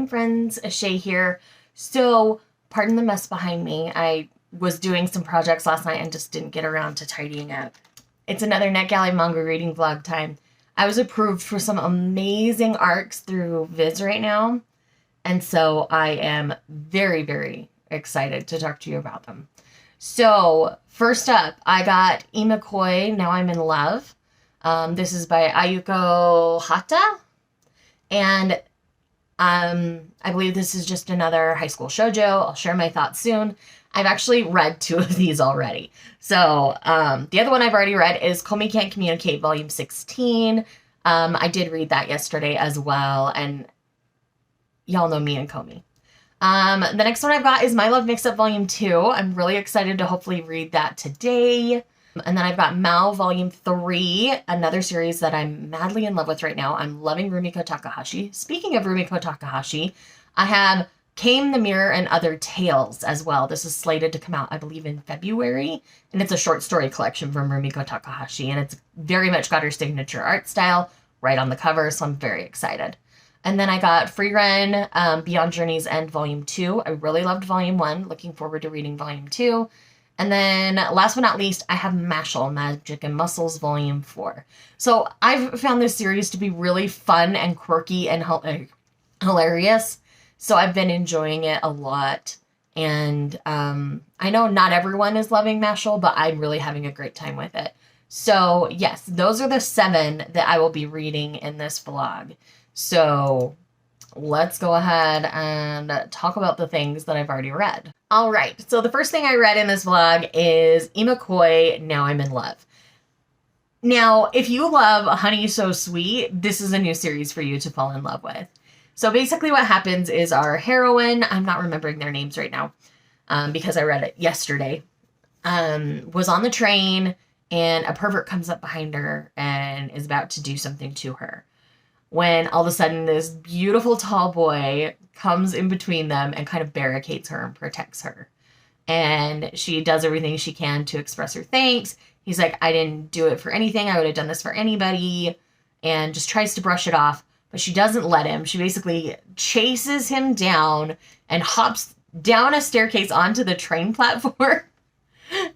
friends, Shay here. So, pardon the mess behind me. I was doing some projects last night and just didn't get around to tidying up. It's another NetGalley Manga Reading vlog time. I was approved for some amazing arcs through Viz right now, and so I am very, very excited to talk to you about them. So, first up, I got Ima Koi Now I'm in Love. This is by Ayuko Hata, and I believe this is just another high school shoujo. I'll share my thoughts soon. I've actually read 2 of these already. So the other one I've already read is Comey Can't Communicate, Volume 16. I did read that yesterday as well, and y'all know me and Comey. The next one I've got is My Love Mix-Up Volume 2. I'm really excited to hopefully read that today. And then I've got Mao Volume 3, another series that I'm madly in love with right now. I'm loving Rumiko Takahashi. Speaking of Rumiko Takahashi, I have Came the Mirror and Other Tales as well. This is slated to come out, I believe, in February. And it's a short story collection from Rumiko Takahashi. And it's very much got her signature art style right on the cover, so I'm very excited. And then I got Free Run, Beyond Journey's End Volume 2. I really loved Volume 1. Looking forward to reading Volume 2. And then, last but not least, I have Mashal, Magic and Muscles, Volume 4. So, I've found this series to be really fun and quirky and hilarious. So, I've been enjoying it a lot. And I know not everyone is loving Mashal, but I'm really having a great time with it. So, yes, those are the 7 that I will be reading in this vlog. So, let's go ahead and talk about the things that I've already read. All right, so the first thing I read in this vlog is Ima Koi Now I'm in Love. Now, if you love Honey So Sweet, this is a new series for you to fall in love with. So basically what happens is our heroine, I'm not remembering their names right now because I read it yesterday, was on the train and a pervert comes up behind her and is about to do something to her, when all of a sudden this beautiful tall boy comes in between them and kind of barricades her and protects her. And she does everything she can to express her thanks. He's like, I didn't do it for anything. I would have done this for anybody. And just tries to brush it off. But she doesn't let him. She basically chases him down and hops down a staircase onto the train platform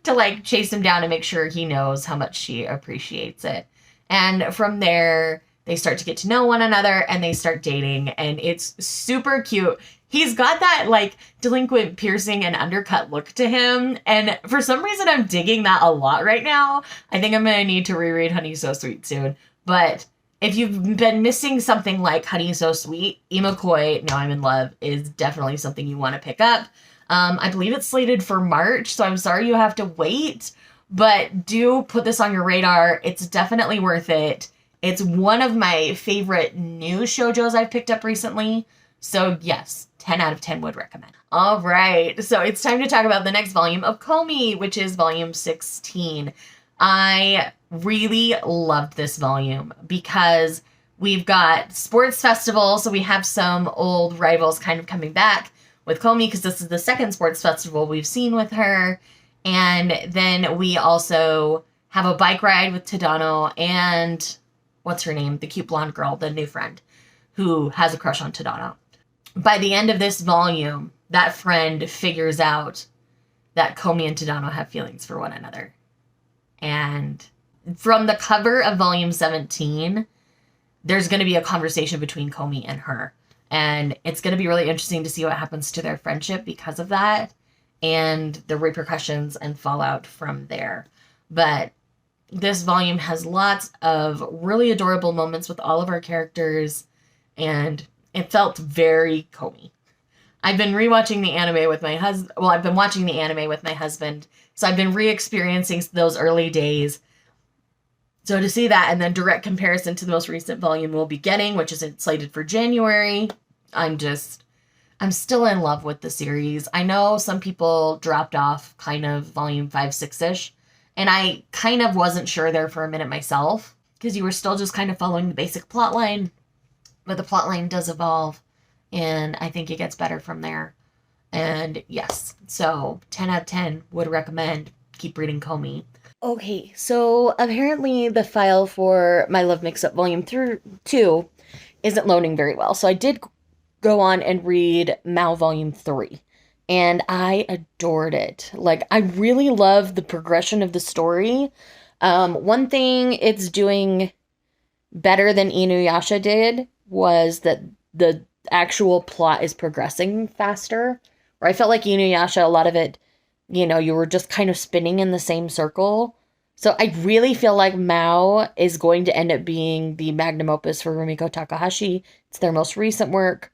to like chase him down and make sure he knows how much she appreciates it. And from there, they start to get to know one another and they start dating, and it's super cute. He's got that like delinquent piercing and undercut look to him, and for some reason I'm digging that a lot right now. I think I'm gonna need to reread Honey So Sweet soon. But if you've been missing something like Honey So Sweet, Ima Koi Now I'm in Love is definitely something you want to pick up. I believe it's slated for March, so I'm sorry you have to wait, but do put this on your radar. It's definitely worth it. It's one of my favorite new shoujos I've picked up recently. So yes, 10 out of 10 would recommend. All right, so it's time to talk about the next volume of Comey, which is volume 16. I really loved this volume because we've got sports festival. So we have some old rivals kind of coming back with Comey because this is the second sports festival we've seen with her. And then we also have a bike ride with Tadano and what's her name? The cute blonde girl, the new friend, who has a crush on Tadano. By the end of this volume, that friend figures out that Comey and Tadano have feelings for one another. And from the cover of volume 17, there's going to be a conversation between Comey and her. And it's going to be really interesting to see what happens to their friendship because of that, and the repercussions and fallout from there. But this volume has lots of really adorable moments with all of our characters, and it felt very Comey. I've been rewatching the anime with my husband. Well, I've been watching the anime with my husband, so I've been re-experiencing those early days. So to see that and then direct comparison to the most recent volume we'll be getting, which is slated for January, I'm still in love with the series. I know some people dropped off kind of volume 5, 6-ish. And I kind of wasn't sure there for a minute myself, because you were still just kind of following the basic plot line. But the plot line does evolve, and I think it gets better from there. And yes, so 10 out of 10 would recommend. Keep reading Comey. Okay, so apparently the file for My Love Mix-Up Volume 2 isn't loading very well. So I did go on and read Mao Volume 3. And I adored it. Like, I really love the progression of the story. One thing it's doing better than Inuyasha did was that the actual plot is progressing faster. Where I felt like Inuyasha, a lot of it, you know, you were just kind of spinning in the same circle. So I really feel like Mao is going to end up being the magnum opus for Rumiko Takahashi. It's their most recent work.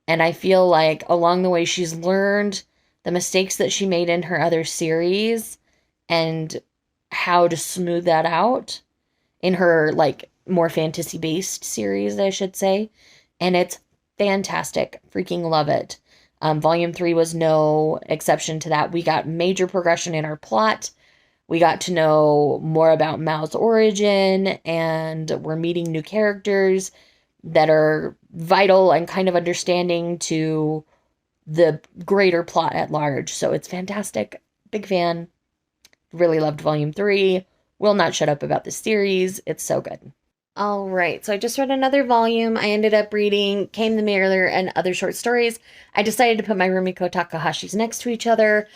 And I feel like along the way she's learned the mistakes that she made in her other series and how to smooth that out in her, like, more fantasy-based series, I should say. And it's fantastic. Freaking love it. Volume 3 was no exception to that. We got major progression in our plot. We got to know more about Mao's origin, and we're meeting new characters that are vital and kind of understanding to the greater plot at large. So it's fantastic. Big fan. Really loved Volume 3. Will not shut up about this series. It's so good. All right, so I just read another volume. I ended up reading Came the Mailer and Other Short Stories. I decided to put my Rumiko Takahashis next to each other.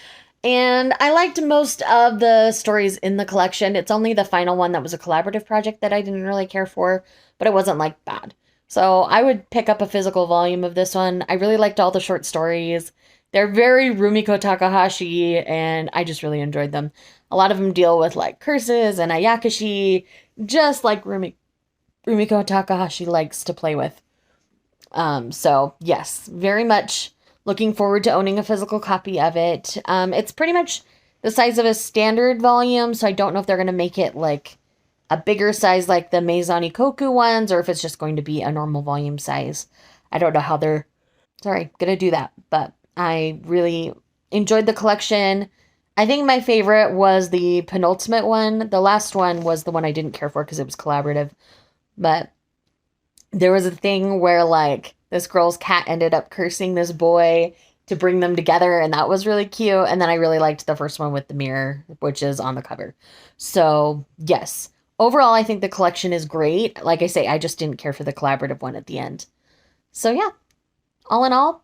And I liked most of the stories in the collection. It's only the final one that was a collaborative project that I didn't really care for, but it wasn't, like, bad. So I would pick up a physical volume of this one. I really liked all the short stories. They're very Rumiko Takahashi, and I just really enjoyed them. A lot of them deal with, like, curses and ayakashi, just like Rumiko Takahashi likes to play with. So, yes, very much looking forward to owning a physical copy of it. It's pretty much the size of a standard volume, so I don't know if they're going to make it, like, a bigger size like the Meizan Ikoku ones, or if it's just going to be a normal volume size. I don't know how they're, going to do that, but I really enjoyed the collection. I think my favorite was the penultimate one. The last one was the one I didn't care for because it was collaborative, but there was a thing where, like, this girl's cat ended up cursing this boy to bring them together, and that was really cute. And then I really liked the first one with the mirror, which is on the cover. So, yes. Overall, I think the collection is great. Like I say, I just didn't care for the collaborative one at the end. So, yeah. All in all,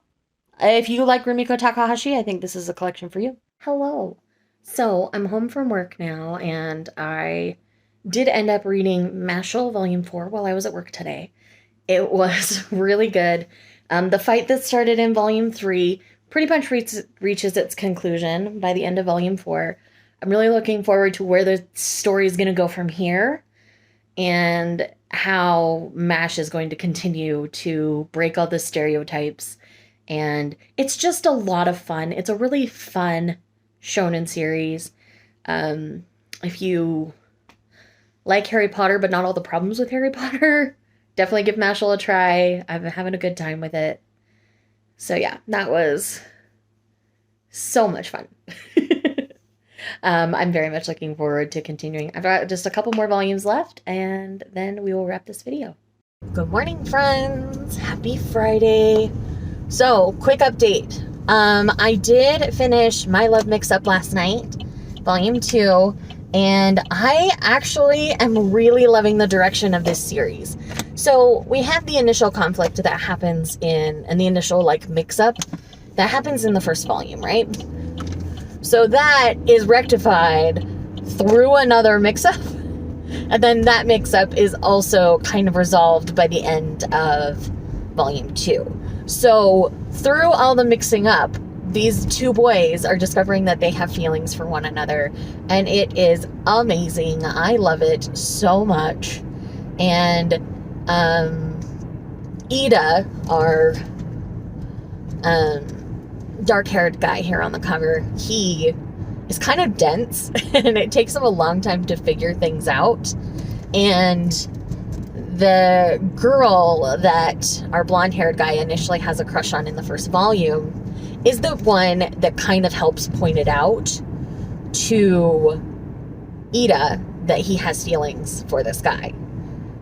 if you like Rumiko Takahashi, I think this is a collection for you. Hello. So, I'm home from work now, and I did end up reading Mashal Volume 4 while I was at work today. It was really good. The fight that started in Volume 3 pretty much reaches its conclusion by the end of Volume 4. I'm really looking forward to where the story is going to go from here and how MASH is going to continue to break all the stereotypes. And it's just a lot of fun. It's a really fun shonen series. If you like Harry Potter, but not all the problems with Harry Potter, definitely give Mashal a try. I've been having a good time with it. So yeah, that was so much fun. I'm very much looking forward to continuing. I've got just a couple more volumes left, and then we will wrap this video. Good morning, friends. Happy Friday. So, quick update. I did finish My Love Mix-Up last night, Volume 2, and I actually am really loving the direction of this series. So, we have the initial conflict that happens and the initial, like, mix-up that happens in the first volume, right? So that is rectified through another mix-up. And then that mix-up is also kind of resolved by the end of Volume 2. So through all the mixing up, these two boys are discovering that they have feelings for one another. And it is amazing. I love it so much. And Ida, our dark-haired guy here on the cover, he is kind of dense and it takes him a long time to figure things out. And the girl that our blonde-haired guy initially has a crush on in the first volume is the one that kind of helps point it out to Ida that he has feelings for this guy.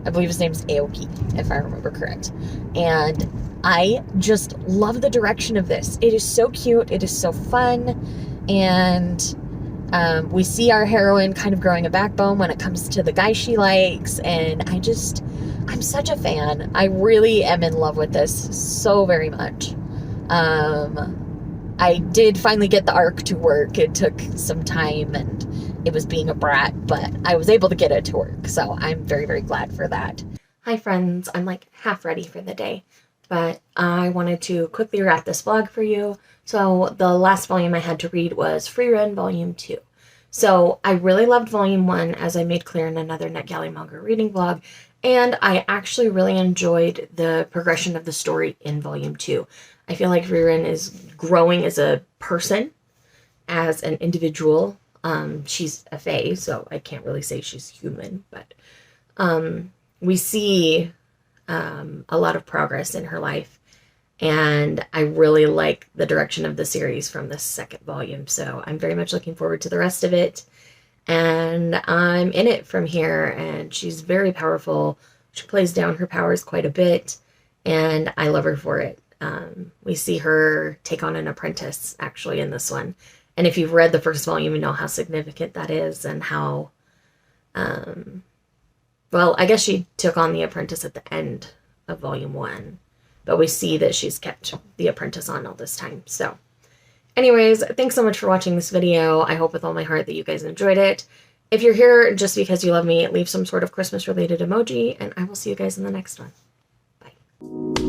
I believe his name's Aoki, if I remember correct. And I just love the direction of this. It is so cute. It is so fun. And We see our heroine kind of growing a backbone when it comes to the guy she likes, and I'm such a fan. I really am in love with this so very much. I did finally get the arc to work. It took some time, and it was being a brat, but I was able to get it to work, so I'm very, very glad for that. Hi friends, I'm like half ready for the day, but I wanted to quickly wrap this vlog for you. So the last volume I had to read was Free Run Volume 2. So I really loved Volume 1, as I made clear in another NetGalley Manga Reading vlog, and I actually really enjoyed the progression of the story in Volume 2. I feel like Free Run is growing as a person, as an individual. She's a fae, so I can't really say she's human, but we see a lot of progress in her life, and I really like the direction of the series from the second volume, so I'm very much looking forward to the rest of it, and I'm in it from here, and she's very powerful. She plays down her powers quite a bit, and I love her for it. We see her take on an apprentice, actually, in this one, and if you've read the first volume, you know how significant that is, and how, well, I guess she took on the apprentice at the end of Volume 1, but we see that she's kept the apprentice on all this time. So anyways, thanks so much for watching this video. I hope with all my heart that you guys enjoyed it. If you're here just because you love me, leave some sort of Christmas related emoji, and I will see you guys in the next one. Bye.